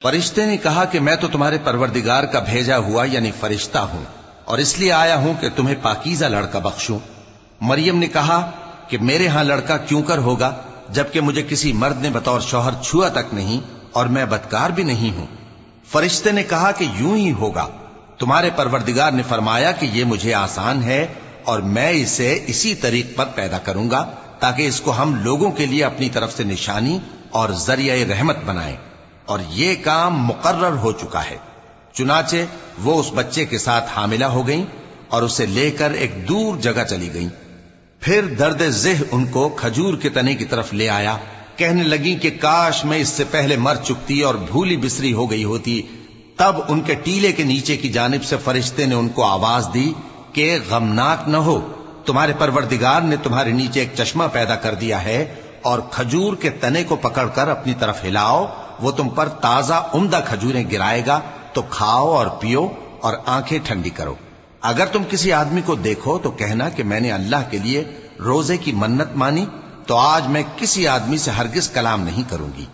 فرشتے نے کہا کہ میں تو تمہارے پروردگار کا بھیجا ہوا یعنی فرشتہ ہوں، اور اس لیے آیا ہوں کہ تمہیں پاکیزہ لڑکا بخشوں۔ مریم نے کہا کہ میرے ہاں لڑکا کیوں کر ہوگا جبکہ مجھے کسی مرد نے بطور شوہر چھوا تک نہیں اور میں بدکار بھی نہیں ہوں۔ فرشتے نے کہا کہ یوں ہی ہوگا، تمہارے پروردگار نے فرمایا کہ یہ مجھے آسان ہے اور میں اسے اسی طریق پر پیدا کروں گا تاکہ اس کو ہم لوگوں کے لیے اپنی طرف سے نشانی اور ذریعہ رحمت بنائیں، اور یہ کام مقرر ہو چکا ہے۔ چنانچہ وہ اس بچے کے ساتھ حاملہ ہو گئیں اور اسے لے کر ایک دور جگہ چلی گئیں۔ پھر درد ذہ ان کو کھجور کے تنے کی طرف لے آیا، کہنے لگیں کہ کاش میں اس سے پہلے مر چکتی اور بھولی بسری ہو گئی ہوتی۔ تب ان کے ٹیلے کے نیچے کی جانب سے فرشتے نے ان کو آواز دی کہ غمناک نہ ہو، تمہارے پروردگار نے تمہارے نیچے ایک چشمہ پیدا کر دیا ہے، اور کھجور کے تنے کو پکڑ کر اپنی طرف ہلاؤ، وہ تم پر تازہ عمدہ کھجوریں گرائے گا، تو کھاؤ اور پیو اور آنکھیں ٹھنڈی کرو۔ اگر تم کسی آدمی کو دیکھو تو کہنا کہ میں نے اللہ کے لیے روزے کی منت مانی، تو آج میں کسی آدمی سے ہرگز کلام نہیں کروں گی۔